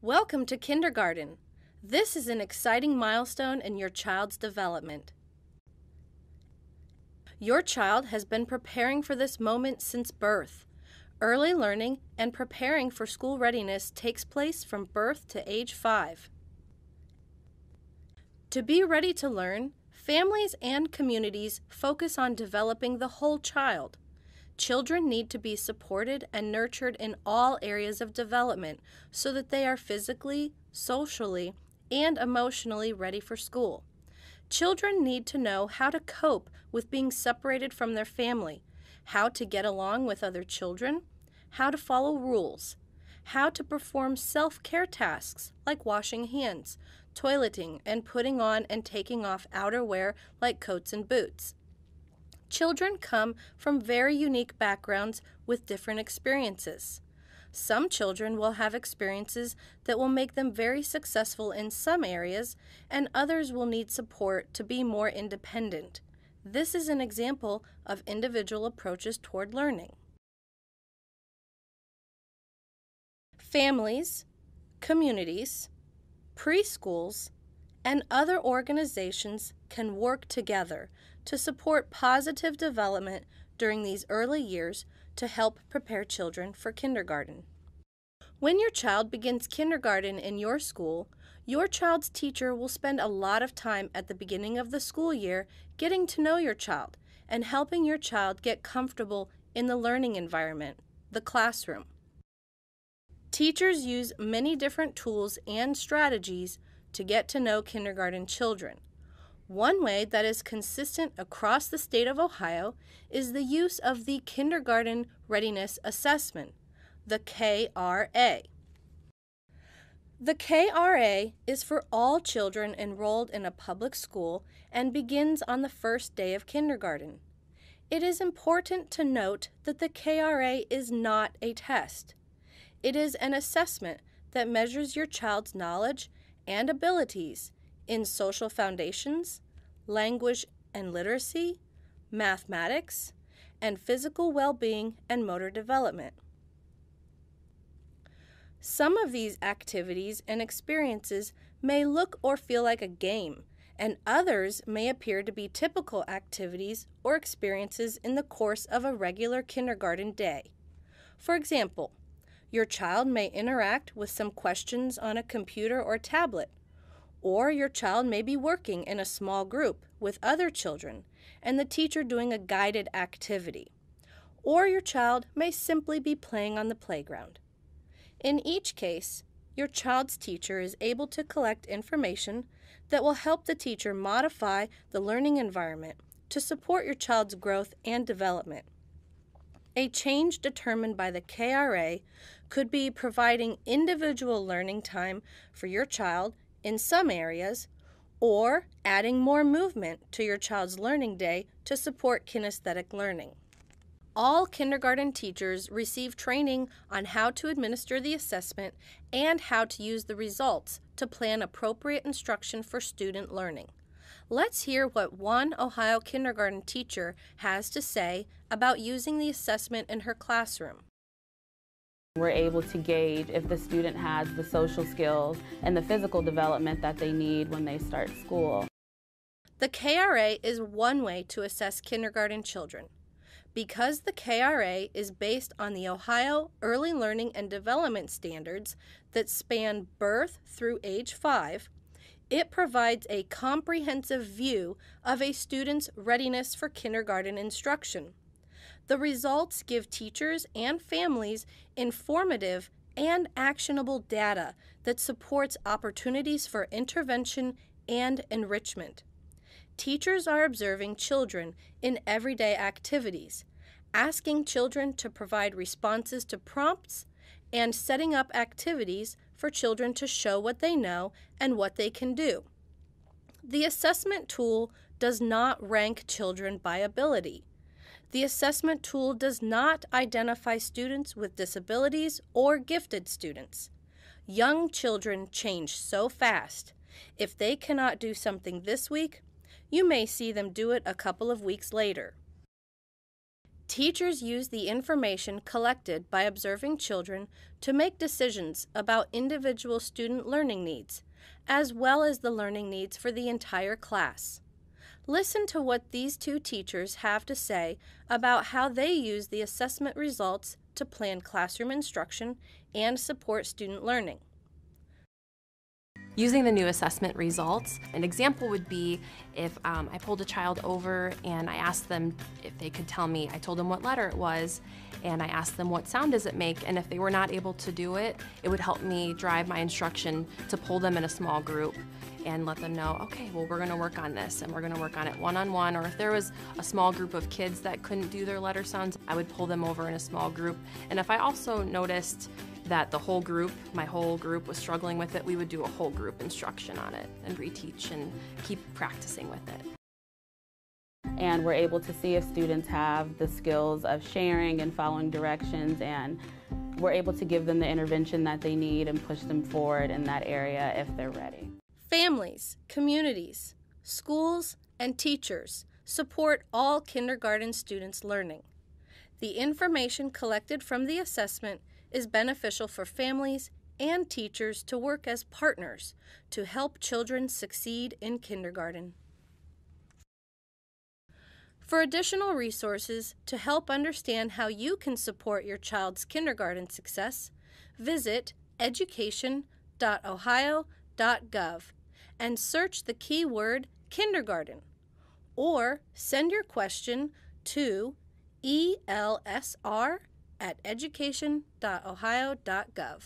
Welcome to kindergarten. This is an exciting milestone in your child's development. Your child has been preparing for this moment since birth. Early learning and preparing for school readiness takes place from birth to age 5. To be ready to learn, families and communities focus on developing the whole child. Children need to be supported and nurtured in all areas of development so that they are physically, socially, and emotionally ready for school. Children need to know how to cope with being separated from their family, how to get along with other children, how to follow rules, how to perform self-care tasks like washing hands, toileting, and putting on and taking off outerwear like coats and boots. Children come from very unique backgrounds with different experiences. Some children will have experiences that will make them very successful in some areas, and others will need support to be more independent. This is an example of individual approaches toward learning. Families, communities, preschools, and other organizations can work together to support positive development during these early years to help prepare children for kindergarten. When your child begins kindergarten in your school, your child's teacher will spend a lot of time at the beginning of the school year getting to know your child and helping your child get comfortable in the learning environment, the classroom. Teachers use many different tools and strategies to get to know kindergarten children. One way that is consistent across the state of Ohio is the use of the Kindergarten Readiness Assessment, the KRA. The KRA is for all children enrolled in a public school and begins on the first day of kindergarten. It is important to note that the KRA is not a test. It is an assessment that measures your child's knowledge and abilities in social foundations, language and literacy, mathematics, and physical well-being and motor development. Some of these activities and experiences may look or feel like a game, and others may appear to be typical activities or experiences in the course of a regular kindergarten day. For example, your child may interact with some questions on a computer or tablet, or your child may be working in a small group with other children and the teacher doing a guided activity, or your child may simply be playing on the playground. In each case, your child's teacher is able to collect information that will help the teacher modify the learning environment to support your child's growth and development. A change determined by the KRA could be providing individual learning time for your child in some areas, or adding more movement to your child's learning day to support kinesthetic learning. All kindergarten teachers receive training on how to administer the assessment and how to use the results to plan appropriate instruction for student learning. Let's hear what one Ohio kindergarten teacher has to say about using the assessment in her classroom. We're able to gauge if the student has the social skills and the physical development that they need when they start school. The KRA is one way to assess kindergarten children. Because the KRA is based on the Ohio Early Learning and Development Standards that span birth through age 5, it provides a comprehensive view of a student's readiness for kindergarten instruction. The results give teachers and families informative and actionable data that supports opportunities for intervention and enrichment. Teachers are observing children in everyday activities, asking children to provide responses to prompts, and setting up activities for children to show what they know and what they can do. The assessment tool does not rank children by ability. The assessment tool does not identify students with disabilities or gifted students. Young children change so fast. If they cannot do something this week, you may see them do it a couple of weeks later. Teachers use the information collected by observing children to make decisions about individual student learning needs, as well as the learning needs for the entire class. Listen to what these two teachers have to say about how they use the assessment results to plan classroom instruction and support student learning. Using the new assessment results, an example would be if I pulled a child over and I asked them if they could tell me, I told them what letter it was, and I asked them what sound does it make, and if they were not able to do it, it would help me drive my instruction to pull them in a small group and let them know, okay, well, we're going to work on this, and we're going to work on it one-on-one, or if there was a small group of kids that couldn't do their letter sounds, I would pull them over in a small group. And if I also noticed that the whole group, my whole group was struggling with it, we would do a whole group instruction on it and reteach and keep practicing with it. And we're able to see if students have the skills of sharing and following directions, and we're able to give them the intervention that they need and push them forward in that area if they're ready. Families, communities, schools, and teachers support all kindergarten students' learning. The information collected from the assessment is beneficial for families and teachers to work as partners to help children succeed in kindergarten. For additional resources to help understand how you can support your child's kindergarten success, visit education.ohio.gov and search the keyword kindergarten, or send your question to ELSR@education.ohio.gov.